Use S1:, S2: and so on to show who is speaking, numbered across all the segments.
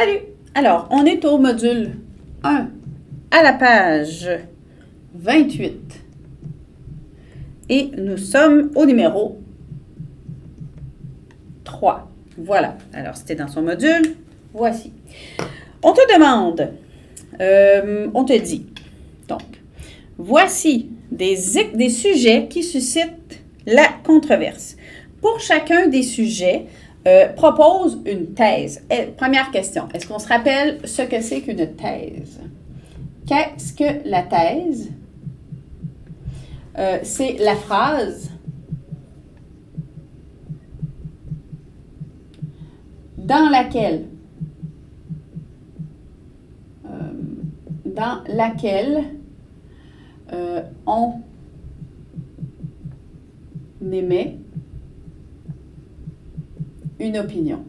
S1: Salut! Alors, on est au module 1, à la page 28. Et nous sommes au numéro 3. Voilà. Alors, c'était dans son module. Voici. On te demande, on te dit, donc, voici des sujets qui suscitent la controverse. Pour chacun des sujets, propose une thèse. Première question, est-ce qu'on se rappelle ce que c'est qu'une thèse? Qu'est-ce que la thèse? C'est la phrase dans laquelle on émet une opinion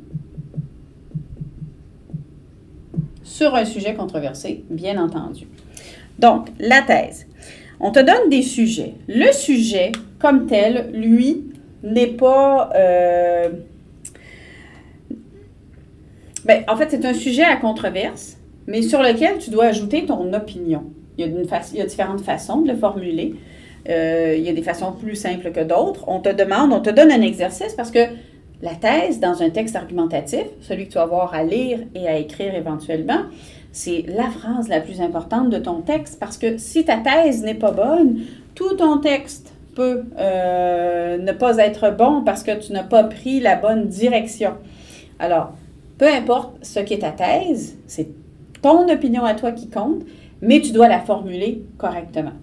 S1: sur un sujet controversé, bien entendu. Donc, la thèse. On te donne des sujets. Le sujet, comme tel, lui, n'est pas... en fait, c'est un sujet à controverse, mais sur lequel tu dois ajouter ton opinion. Il y a différentes façons de le formuler. Il y a des façons plus simples que d'autres. On te donne un exercice parce que la thèse, dans un texte argumentatif, celui que tu vas avoir à lire et à écrire éventuellement, c'est la phrase la plus importante de ton texte parce que si ta thèse n'est pas bonne, tout ton texte peut ne pas être bon parce que tu n'as pas pris la bonne direction. Alors, peu importe ce qu'est ta thèse, c'est ton opinion à toi qui compte, mais tu dois la formuler correctement.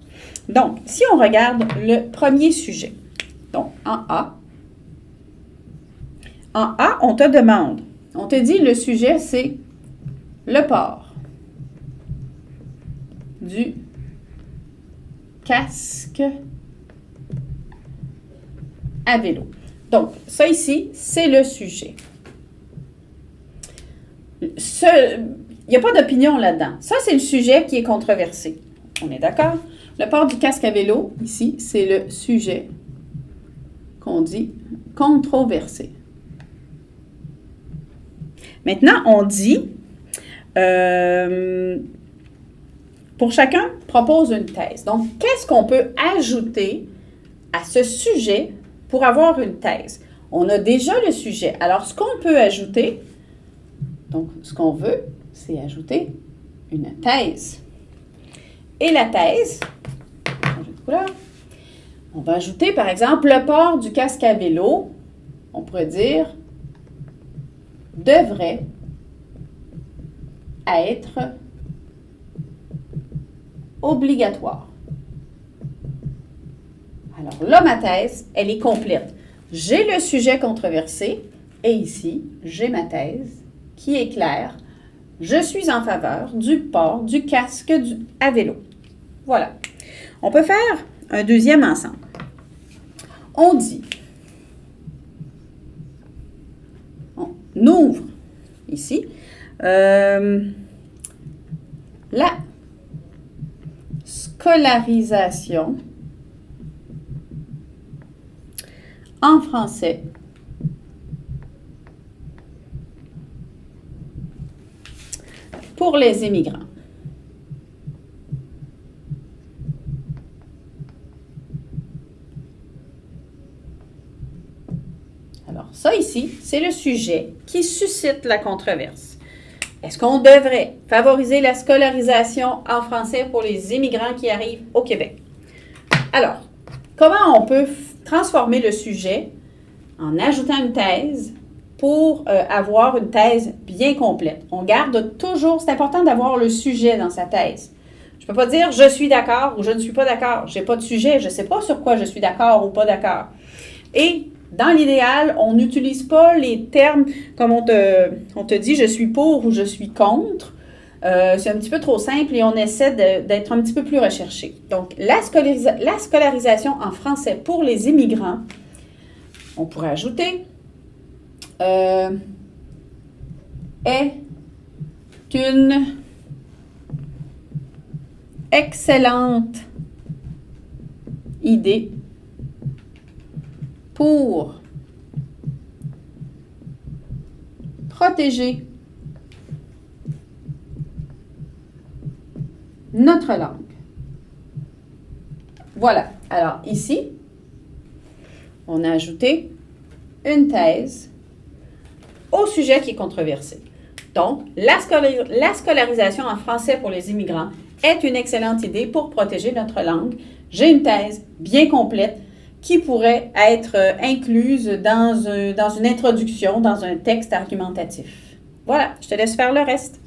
S1: Donc, si on regarde le premier sujet, donc en A, on te demande, on te dit le sujet, c'est le port du casque à vélo. Donc, ça ici, c'est le sujet. Il n'y a pas d'opinion là-dedans. Ça, c'est le sujet qui est controversé. On est d'accord? Le port du casque à vélo, ici, c'est le sujet qu'on dit controversé. Maintenant, on dit, pour chacun, propose une thèse. Donc, qu'est-ce qu'on peut ajouter à ce sujet pour avoir une thèse? On a déjà le sujet. Alors, ce qu'on peut ajouter, donc, ce qu'on veut, c'est ajouter une thèse. Et la thèse, changer de couleur, on va ajouter, par exemple, le port du casque à vélo, on pourrait dire, devrait être obligatoire. Alors là, ma thèse, elle est complète. J'ai le sujet controversé et ici, j'ai ma thèse qui est claire. Je suis en faveur du port du casque à vélo. Voilà. On peut faire un deuxième ensemble. On dit, on ouvre ici, la scolarisation en français pour les immigrants. Alors, ça ici, c'est le sujet qui suscite la controverse. Est-ce qu'on devrait favoriser la scolarisation en français pour les immigrants qui arrivent au Québec? Alors, comment on peut transformer le sujet en ajoutant une thèse pour avoir une thèse bien complète? On garde toujours, c'est important d'avoir le sujet dans sa thèse. Je ne peux pas dire « je suis d'accord » ou « je ne suis pas d'accord ». Je n'ai pas de sujet, je ne sais pas sur quoi je suis d'accord ou pas d'accord. Et dans l'idéal, on n'utilise pas les termes comme on te dit « je suis pour » ou « je suis contre ». C'est un petit peu trop simple et on essaie d'être un petit peu plus recherché. Donc, la scolarisation en français pour les immigrants, on pourrait ajouter est une excellente idée pour protéger notre langue. Voilà. Alors ici, on a ajouté une thèse au sujet qui est controversé. Donc, la scolarisation en français pour les immigrants est une excellente idée pour protéger notre langue. J'ai une thèse bien complète qui pourrait être incluse dans une introduction, dans un texte argumentatif. Voilà, je te laisse faire le reste.